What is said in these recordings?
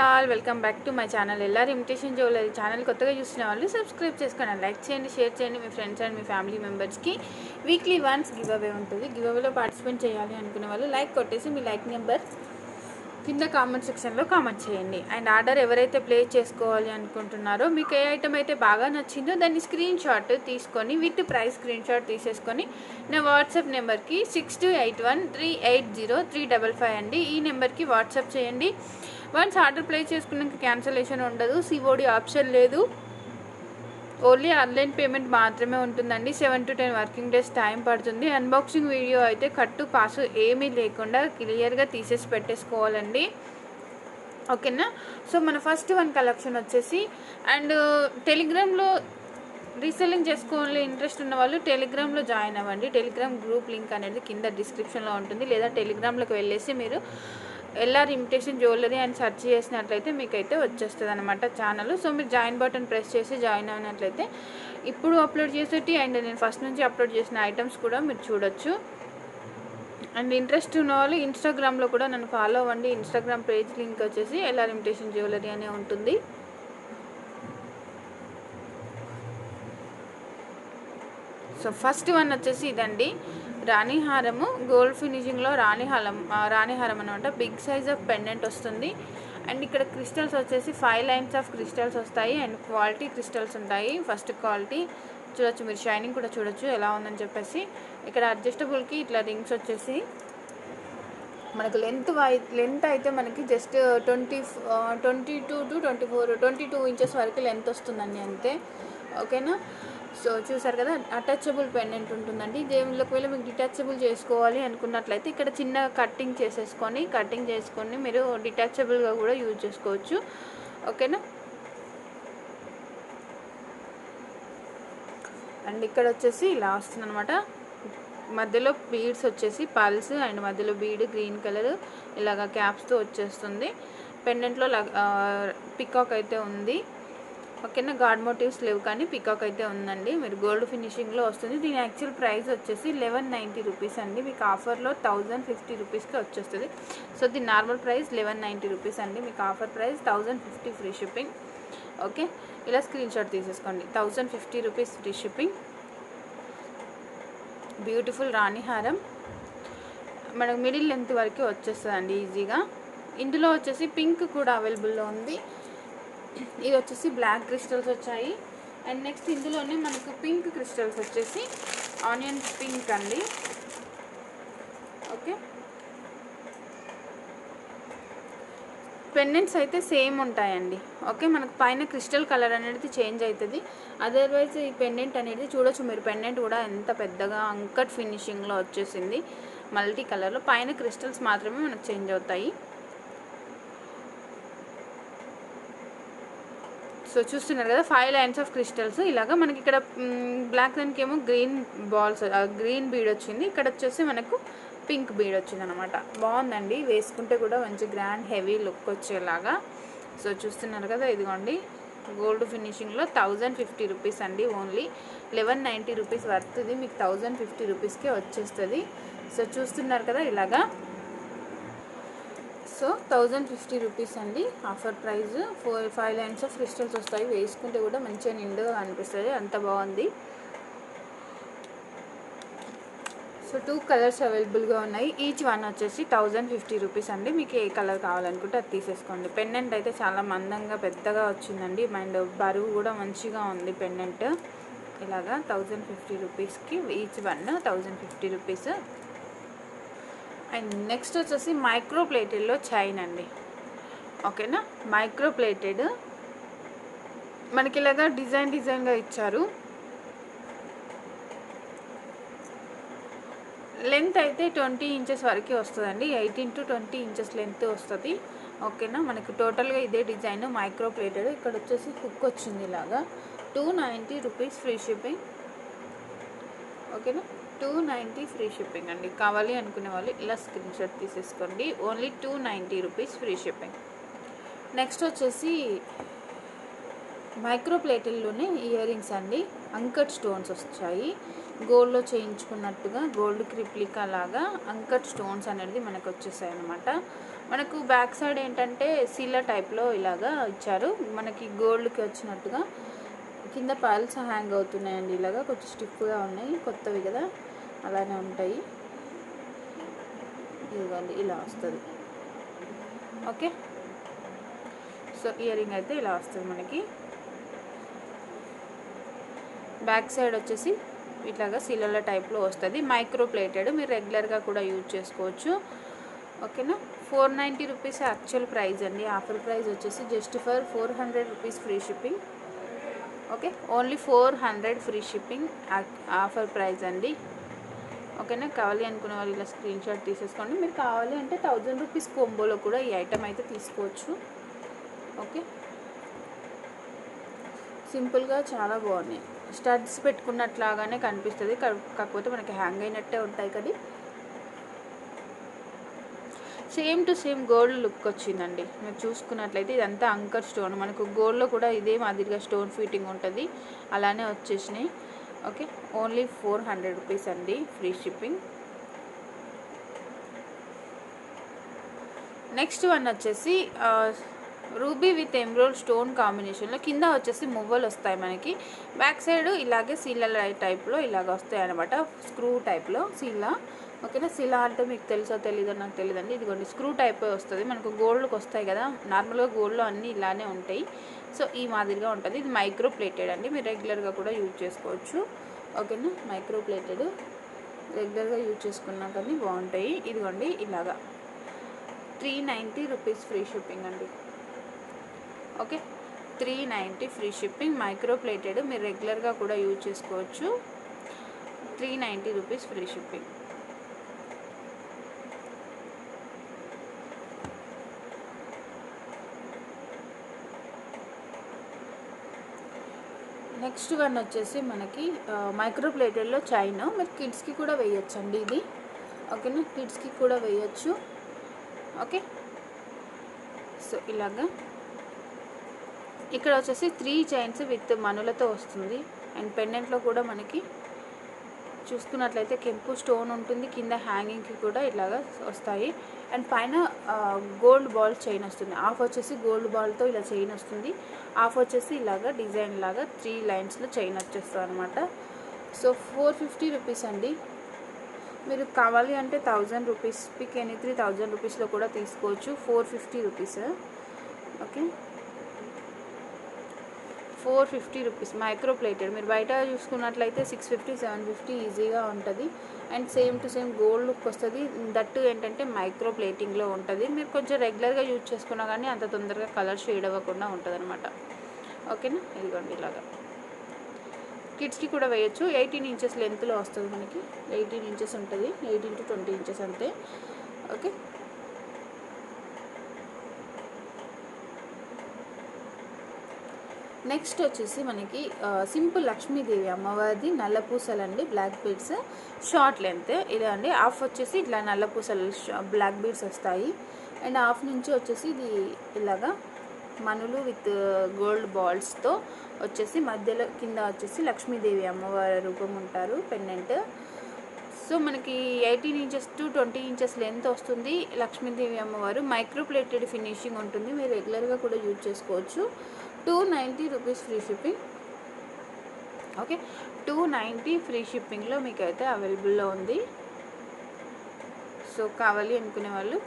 All welcome back to my channel LR imitation jewellery channel కొత్తగా చూసిన వాళ్ళు subscribe చేసుకోండి, లైక్ చేయండి, షేర్ చేయండి. మీ ఫ్రెండ్స్ అండ్ మీ ఫ్యామిలీ మెంబర్స్కి వీక్లీ వన్స్ గివ్ అవే ఉంటుంది. గివ్ అవేలో పార్టిసిపేట్ చేయాలి అనుకునే వాళ్ళు లైక్ కొట్టేసి మీ లైక్ నెంబర్ కింద కామెంట్ సెక్షన్లో కామెంట్ చేయండి. అండ్ ఆర్డర్ ఎవరైతే ప్లేస్ చేసుకోవాలి అనుకుంటున్నారో మీకు ఏ ఐటమ్ అయితే బాగా నచ్చిందో దాన్ని స్క్రీన్ షాట్ తీసుకొని విత్ ప్రైస్ స్క్రీన్ షాట్ తీసేసుకొని నా వాట్సాప్ నెంబర్కి 6281380355 అండి. ఈ నెంబర్కి వాట్సాప్ చేయండి. వన్స్ ఆర్డర్ ప్లేస్ చేసుకున్నాక క్యాన్సలేషన్ ఉండదు, సిఓడి ఆప్షన్ లేదు, ఓన్లీ ఆన్లైన్ పేమెంట్ మాత్రమే ఉంటుందండి. 7 to 10 వర్కింగ్ డేస్ టైం పడుతుంది. అన్బాక్సింగ్ వీడియో అయితే కట్టు పాసు ఏమీ లేకుండా క్లియర్గా తీసేసి పెట్టేసుకోవాలండి, ఓకేనా. సో మన ఫస్ట్ వన్ కలెక్షన్ వచ్చేసి అండ్ టెలిగ్రామ్లో రీసెల్లింగ్ చేసుకోవాలి ఇంట్రెస్ట్ ఉన్న వాళ్ళు టెలిగ్రామ్లో జాయిన్ అవ్వండి. టెలిగ్రామ్ గ్రూప్ లింక్ అనేది కింద డిస్క్రిప్షన్లో ఉంటుంది, లేదా టెలిగ్రామ్లోకి వెళ్ళేసి మీరు ఎల్ఆర్ ఇమిటేషన్ జ్యువెలరీ అని సెర్చ్ చేసినట్లయితే మీకైతే వచ్చేస్తుంది అనమాట ఛానల్. సో మీరు జాయిన్ బటన్ ప్రెస్ చేసి జాయిన్ అయినట్లయితే ఇప్పుడు అప్లోడ్ చేసేటి అండ్ నేను ఫస్ట్ నుంచి అప్లోడ్ చేసిన ఐటమ్స్ కూడా మీరు చూడొచ్చు. అండ్ ఇంట్రెస్ట్ ఉన్న వాళ్ళు ఇన్స్టాగ్రామ్లో కూడా నన్ను ఫాలో అవ్వండి. ఇన్స్టాగ్రామ్ పేజ్ లింక్ వచ్చేసి ఎల్ఆర్ ఇమిటేషన్ జ్యువెలరీ అనే ఉంటుంది. సో ఫస్ట్ వన్ వచ్చేసి ఇదండి, రాణిహారము గోల్డ్ ఫినిషింగ్లో రాణిహారం అనమాట. బిగ్ సైజ్ ఆఫ్ పెండెంట్ వస్తుంది. అండ్ ఇక్కడ క్రిస్టల్స్ వచ్చేసి 5 లైన్స్ ఆఫ్ క్రిస్టల్స్ వస్తాయి అండ్ క్వాలిటీ క్రిస్టల్స్ ఉంటాయి. ఫస్ట్ క్వాలిటీ చూడొచ్చు, మీరు షైనింగ్ కూడా చూడొచ్చు ఎలా ఉందని చెప్పేసి. ఇక్కడ అడ్జస్టబుల్కి ఇట్లా రింగ్స్ వచ్చేసి మనకు లెంత్ అయితే మనకి జస్ట్ 22 to 22 ఇంచెస్ వరకు లెంత్ వస్తుందండి అంతే, ఓకేనా. సో చూసారు కదా, అటాచబుల్ పెండెంట్ ఉంటుందండి. దేవుళ్ళకి వెళ్ళి మీకు డిటాచబుల్ చేసుకోవాలి అనుకున్నట్లయితే ఇక్కడ చిన్న కటింగ్ చేసుకొని మీరు డిటాచబుల్గా కూడా యూజ్ చేసుకోవచ్చు, ఓకేనా. అండ్ ఇక్కడ వచ్చేసి ఇలా వస్తుంది అనమాట. మధ్యలో బీడ్స్ వచ్చేసి పల్స్ అండ్ మధ్యలో బీడ్ గ్రీన్ కలర్ ఇలాగా క్యాప్స్తో వచ్చేస్తుంది. పెండెంట్లో పికాక్ అయితే ఉంది, ఓకేనా. గాడ్ మోటివ్స్ లేవు కానీ పికాక్ అయితే ఉందండి. మీరు గోల్డ్ ఫినిషింగ్లో వస్తుంది. దీని యాక్చువల్ ప్రైస్ వచ్చేసి 1190 రూపీస్ అండి. మీకు ఆఫర్లో 1050 రూపీస్కి వచ్చేస్తుంది. సో దీని నార్మల్ ప్రైస్ 1190 రూపీస్ అండి. మీకు offer price 1050 free shipping, okay. ఇలా స్క్రీన్ షాట్ తీసేసుకోండి. 1050 రూపీస్ ఫ్రీ షిప్పింగ్. బ్యూటిఫుల్ రాణిహారం మనకు మిడిల్ లెంత్ వరకు వచ్చేస్తుందండి ఈజీగా. ఇందులో వచ్చేసి పింక్ కూడా అవైలబుల్లో ఉంది. ఇది వచ్చేసి బ్లాక్ క్రిస్టల్స్ వచ్చాయి. అండ్ నెక్స్ట్ ఇందులోనే మనకు పింక్ క్రిస్టల్స్ వచ్చేసి ఆనియన్ పింక్ అండి, ఓకే. పెండెంట్స్ అయితే సేమ్ ఉంటాయండి, ఓకే. మనకు పైన క్రిస్టల్ కలర్ అనేది చేంజ్ అవుతుంది. అదర్వైజ్ ఈ పెండెంట్ అనేది చూడొచ్చు మీరు, పెండెంట్ కూడా ఎంత పెద్దగా అంకట్ ఫినిషింగ్లో వచ్చేసింది మల్టీ కలర్లో. పైన క్రిస్టల్స్ మాత్రమే మనకు చేంజ్ అవుతాయి. సో చూస్తున్నారు కదా, 5 లైన్స్ ఆఫ్ క్రిస్టల్స్ ఇలాగా. మనకి ఇక్కడ బ్లాక్ దానికి ఏమో గ్రీన్ బాల్స్ గ్రీన్ బీడ్ వచ్చింది, ఇక్కడ వచ్చేసి మనకు పింక్ బీడ్ వచ్చింది అనమాట. బాగుందండి, వేసుకుంటే కూడా మంచి గ్రాండ్ హెవీ లుక్ వచ్చేలాగా. సో చూస్తున్నారు కదా, ఇదిగోండి గోల్డ్ ఫినిషింగ్లో 1050 రూపీస్ అండి. ఓన్లీ 1190 రూపీస్ వర్త్ది మీకు 1050 రూపీస్కే వచ్చేస్తుంది. సో చూస్తున్నారు కదా ఇలాగా. సో 1050 రూపీస్ అండి offer price. 5 lines of crystals వస్తాయి, వేసుకుంటే కూడా మంచిగా నిండుగా అనిపిస్తుంది, అంత బాగుంది. సో 2 కలర్స్ అవైలబుల్గా ఉన్నాయి. ఈచ్ వన్ వచ్చేసి 1050 రూపీస్ అండి. మీకు ఏ కలర్ కావాలనుకుంటే అది తీసేసుకోండి. పెండెంట్ అయితే చాలా మందంగా పెద్దగా వచ్చిందండి అండ్ బరువు కూడా మంచిగా ఉంది పెండెంట్. ఇలాగా 1050 రూపీస్కి each one 1050 rupees. And next వచ్చేసి మైక్రో ప్లేటెడ్లో చైన్ అండి, ఓకేనా. మైక్రో ప్లేటెడ్ మనకి ఇలాగా డిజైన్గా ఇచ్చారు. లెంత్ అయితే 20 ఇంచెస్ వరకు వస్తుందండి, 18 to 20 ఇంచెస్ లెంత్ వస్తుంది, ఓకేనా. మనకు టోటల్గా ఇదే డిజైన్ మైక్రో ప్లేటెడ్. ఇక్కడ వచ్చేసి హుక్ వచ్చింది ఇలాగా. 290 రూపీస్ ఫ్రీ షిప్పింగ్, ఓకేనా. 290 ఫ్రీ షిప్పింగ్ అండి. కావాలి అనుకునే వాళ్ళు ఇలా స్క్రీన్ షాట్ తీసేసుకోండి. Only 290 rupees free shipping. Next వచ్చేసి మైక్రో ప్లేటెల్లోనే ఇయర్ రింగ్స్ అండి. అంకట్ స్టోన్స్ వచ్చాయి, గోల్డ్లో చేయించుకున్నట్టుగా గోల్డ్ క్రిప్లికా లాగా అంకట్ స్టోన్స్ అనేది మనకు వచ్చేసాయి అనమాట. మనకు బ్యాక్ సైడ్ ఏంటంటే సీలా టైప్లో ఇలాగా ఇచ్చారు, మనకి గోల్డ్కి వచ్చినట్టుగా. కింద పర్ల్స్ హ్యాంగ్ అవుతున్నాయండి, ఇలాగా కొంచెం స్టిఫ్గా ఉన్నాయి, కొత్తవి కదా అలానే ఉంటాయి. ఇదిగోండి ఇలా వస్తుంది. ఓకే, సో ఇయర్ రింగ్ అయితే ఇలా వస్తుంది మనకి. బ్యాక్ సైడ్ వచ్చేసి ఇట్లాగా సీలల టైప్లో వస్తుంది, మైక్రో ప్లేటెడ్. మీరు రెగ్యులర్గా కూడా యూజ్ చేసుకోవచ్చు. ఓకేనా. 490 రూపీస్ యాక్చువల్ ప్రైస్ అండి. ఆఫర్ ప్రైస్ వచ్చేసి just for 400 rupees free shipping. Okay, only 400 free shipping offer price అండి. ఓకేనా. కావాలి అనుకునే వాళ్ళు ఇలా స్క్రీన్ షాట్ తీసేసుకోండి. మీరు కావాలి అంటే 1000 రూపీస్ కోంబోలో కూడా ఈ ఐటమ్ అయితే తీసుకోవచ్చు. ఓకే, సింపుల్గా చాలా బాగున్నాయి. స్టడ్స్ పెట్టుకున్నట్లాగానే కనిపిస్తుంది, కాకపోతే మనకి హ్యాంగ్ అయినట్టే ఉంటాయి. కానీ same to same gold look వచ్చిందండి. మీరు చూసుకున్నట్లయితే ఇదంతా అంకర్ స్టోన్, మనకు గోల్డ్లో కూడా ఇదే మాదిరిగా స్టోన్ ఫిట్టింగ్ ఉంటుంది, అలానే వచ్చేసినాయి. ఓకే, ఓన్లీ 400 రూపీస్ అండి ఫ్రీ షిప్పింగ్. నెక్స్ట్ వన్ వచ్చేసి రూబీ విత్ ఎమ్రోల్డ్ స్టోన్ కాంబినేషన్లో, కింద వచ్చేసి మువ్వలు వస్తాయి మనకి, బ్యాక్ సైడ్ ఇలాగే సీల టైప్లో ఇలాగ వస్తాయి అనమాట, స్క్రూ టైప్లో సీలా. ఓకేనా. సీలా అంటే మీకు తెలుసో తెలీదో నాకు తెలియదండి. ఇదిగోండి స్క్రూ టైప్ వస్తుంది, మనకు గోల్డ్కి వస్తాయి కదా, నార్మల్గా గోల్డ్లో అన్నీ ఇలానే ఉంటాయి. సో ఈ మాదిరిగా ఉంటుంది. ఇది మైక్రో ప్లేటెడ్ అండి, మీరు రెగ్యులర్గా కూడా యూజ్ చేసుకోవచ్చు. ఓకేనా. మైక్రో ప్లేటెడ్ రెగ్యులర్గా యూజ్ చేసుకున్నా కానీ బాగుంటాయి. ఇదిగోండి ఇలాగా 390 రూపీస్ ఫ్రీ షిప్పింగ్ అండి. Okay, 390 free shipping, micro plated, మీరు రెగ్యులర్గా కూడా యూజ్ చేసుకోవచ్చు. 390 rupees free shipping. Next one వచ్చేసి మనకి మైక్రో ప్లేటెడ్లో చైన్, మీరు కిడ్స్కి కూడా వేయచ్చండి ఇది. ఓకేనా, కిడ్స్కి కూడా వేయచ్చు. ఓకే, సో ఇలాగా ఇక్కడ వచ్చేసి 3 చైన్స్ విత్ మనులతో వస్తుంది. అండ్ పెండెంట్లో కూడా మనకి చూసుకున్నట్లయితే కెంపు స్టోన్ ఉంటుంది, కింద హ్యాంగింగ్కి కూడా ఇలాగా వస్తాయి. అండ్ పైన గోల్డ్ బాల్ చైన్ వస్తుంది. హాఫ్ వచ్చేసి గోల్డ్ బాల్తో ఇలా చైన్ వస్తుంది, హాఫ్ వచ్చేసి ఇలాగా డిజైన్ లాగా 3 లైన్స్లో చైన్ వచ్చేస్తుంది అనమాట. సో 450 రూపీస్ అండి. మీరు కావాలి అంటే 1000 రూపీస్, పిక్ ఎనీ 3000 రూపీస్లో కూడా తీసుకోవచ్చు. 450 rupees. Okay, 450 rupees micro plated. మీరు బయట చూసుకున్నట్లయితే 650 750 ఈజీగా ఉంటుంది. And same to same gold look వస్తుంది, దట్టు ఏంటంటే మైక్రో ప్లేటింగ్లో ఉంటుంది. మీరు కొంచెం రెగ్యులర్గా యూజ్ చేసుకున్నా కానీ అంత తొందరగా కలర్ షేడ్ అవ్వకుండా ఉంటుంది అనమాట. ఓకేనా. ఇదిగోండి ఇలాగా కిడ్స్కి కూడా వేయచ్చు. 18 ఇంచెస్ లెంత్లో వస్తుంది మనకి, 18 ఇంచెస్ ఉంటుంది, 18 to 20 ఇంచెస్ అంతే. ఓకే, నెక్స్ట్ వచ్చేసి మనకి సింపుల్ లక్ష్మీదేవి అమ్మవారిది నల్ల పూసలండి, బ్లాక్ బీడ్స్, షార్ట్ లెంత్ ఇలా అండి. హాఫ్ వచ్చేసి ఇట్లా నల్ల పూసలు బ్లాక్ బీడ్స్ వస్తాయి. అండ్ హాఫ్ నుంచి వచ్చేసి ఇది ఇలాగా మనులు విత్ గోల్డ్ బాల్స్తో వచ్చేసి మధ్యలో కింద వచ్చేసి లక్ష్మీదేవి అమ్మవారి రూపం ఉంటారు, పెండెంట్. సో మనకి 18 ఇంచెస్ to 20 ఇంచెస్ లెంత్ వస్తుంది. లక్ష్మీదేవి అమ్మవారు మైక్రో ప్లేటెడ్ ఫినిషింగ్ ఉంటుంది, మీరు రెగ్యులర్గా కూడా యూజ్ చేసుకోవచ్చు. 290 rupees free shipping. Okay, 290 free షిప్పింగ్లో మీకు అయితే అవైలబుల్లో ఉంది. సో కావాలి అనుకునే వాళ్ళు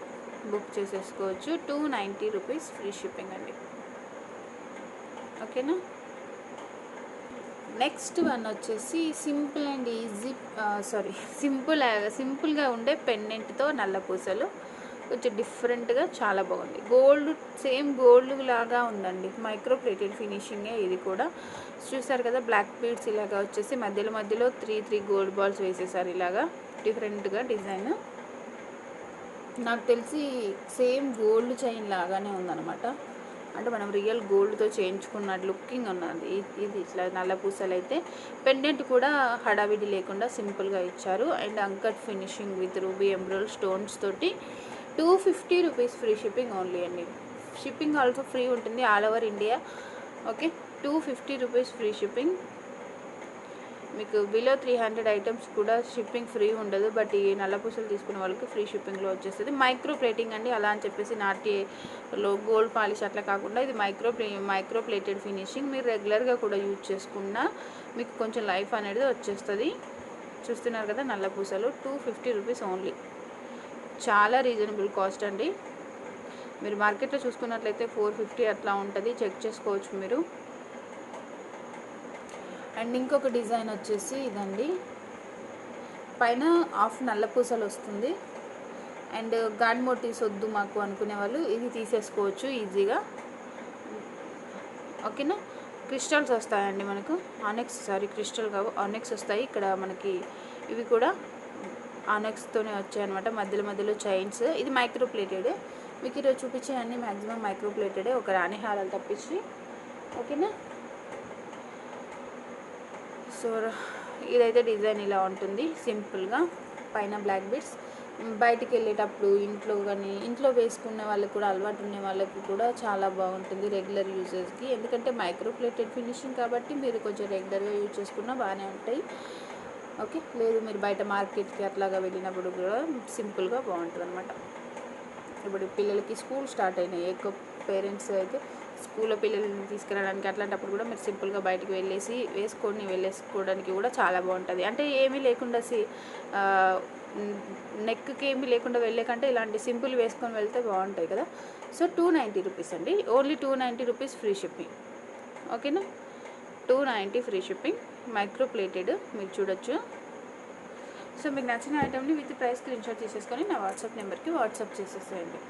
బుక్ చేసేసుకోవచ్చు. 290 రూపీస్ ఫ్రీ షిప్పింగ్ అండి. ఓకేనా. నెక్స్ట్ వన్ వచ్చేసి సింపుల్ అండ్ ఈజీ సింపుల్గా ఉండే పెండెంట్తో నల్ల పూసలు, కొంచెం డిఫరెంట్గా చాలా బాగుంది. గోల్డ్ సేమ్ గోల్డ్ లాగా ఉందండి, మైక్రో ప్లేటెడ్ ఫినిషింగే ఇది కూడా. చూసారు కదా బ్లాక్ బీడ్స్ ఇలాగా వచ్చేసి మధ్యలో 3 గోల్డ్ బాల్స్ వేసేసారు, ఇలాగా డిఫరెంట్గా డిజైన్. నాకు తెలిసి సేమ్ గోల్డ్ చైన్ లాగానే ఉందన్నమాట, అంటే మనం రియల్ గోల్డ్తో చేయించుకున్న లుకింగ్ ఉన్నది ఇది. ఇట్లా నల్ల పూసలు అయితే పెండెంట్ కూడా హడావిడి లేకుండా సింపుల్గా ఇచ్చారు. And uncut finishing with ruby embroidery stones తోటి 250 రూపీస్ ఫ్రీ షిప్పింగ్ ఓన్లీ అండి. షిప్పింగ్ ఆల్సో ఫ్రీ ఉంటుంది all over India. Okay, 250 rupees free shipping. మీకు బిలో 300 ఐటమ్స్ కూడా షిప్పింగ్ ఫ్రీ ఉండదు. బట్ ఈ నల్ల పూసలు తీసుకునే వాళ్ళకి ఫ్రీ షిప్పింగ్లో వచ్చేస్తుంది. మైక్రో ప్లేటింగ్ అండి, అలా అని చెప్పేసి నాట్యలో గోల్డ్ పాలిష్ అట్లా కాకుండా ఇది మైక్రో ప్లేటెడ్ ఫినిషింగ్. మీరు రెగ్యులర్గా కూడా యూజ్ చేసుకున్నా మీకు కొంచెం లైఫ్ అనేది వచ్చేస్తుంది. చూస్తున్నారు కదా నల్ల పూసలు 250 రూపీస్ ఓన్లీ. చాలా రీజనబుల్ కాస్ట్ అండి. మీరు మార్కెట్లో చూసుకున్నట్లయితే 450 అట్లా ఉంటుంది, చెక్ చేసుకోవచ్చు మీరు. అండ్ ఇంకొక డిజైన్ వచ్చేసి ఇదండి, పైన హాఫ్ నల్ల పూసలు వస్తుంది. అండ్ గాడ్ మోటివ్స్ వద్దు మాకు అనుకునే వాళ్ళు ఇది తీసేసుకోవచ్చు ఈజీగా. ఓకేనా. క్రిస్టల్స్ వస్తాయండి మనకు, క్రిస్టల్ కావు ఆనెక్స్ వస్తాయి. ఇక్కడ మనకి ఇవి కూడా ఆనెక్స్తోనే వచ్చాయి అనమాట, మధ్యలో మధ్యలో చైన్స్. ఇది మైక్రో ప్లేటెడ్. మీకు ఈరోజు చూపించే అన్ని మ్యాక్సిమం మైక్రో ప్లేటెడే, ఒక రాణి హారాలు తప్పించి. ఓకేనా. సో ఇదైతే డిజైన్ ఇలా ఉంటుంది సింపుల్గా, పైన బ్లాక్ బీడ్స్. బయటికి వెళ్ళేటప్పుడు ఇంట్లో వేసుకునే వాళ్ళకి కూడా, అలవాటు ఉన్న వాళ్ళకి కూడా చాలా బాగుంటుంది రెగ్యులర్ యూజెస్కి. ఎందుకంటే మైక్రో ప్లేటెడ్ ఫినిషింగ్ కాబట్టి మీరు కొంచెం రెగ్యులర్గా యూజ్ చేసుకున్నా బాగానే ఉంటాయి. ఓకే. లేదు మీరు బయట మార్కెట్కి అట్లాగా వెళ్ళినప్పుడు కూడా సింపుల్గా బాగుంటుంది అనమాట. ఇప్పుడు పిల్లలకి స్కూల్ స్టార్ట్ అయినాయి, ఎక్కువ పేరెంట్స్ అయితే స్కూల్లో పిల్లల్ని తీసుకెళ్ళడానికి అట్లాంటప్పుడు కూడా మీరు సింపుల్గా బయటికి వెళ్ళేసుకోవడానికి కూడా చాలా బాగుంటుంది. అంటే ఏమీ లేకుండా నెక్కి ఏమీ లేకుండా వెళ్ళే కంటే ఇలాంటి సింపుల్ వేసుకొని వెళ్తే బాగుంటాయి కదా. సో 290 రూపీస్ అండి, ఓన్లీ 290 రూపీస్ ఫ్రీ షిప్పింగ్. ఓకేనా. 290 ఫ్రీ షిప్పింగ్, మైక్రో ప్లేటెడ్ మీరు చూడొచ్చు. సో మీకు నచ్చిన ఐటమ్ని విత్ ప్రైస్ స్క్రీన్షాట్ తీసేసుకొని నా వాట్సాప్ నెంబర్కి వాట్సాప్ చేసేసేయండి.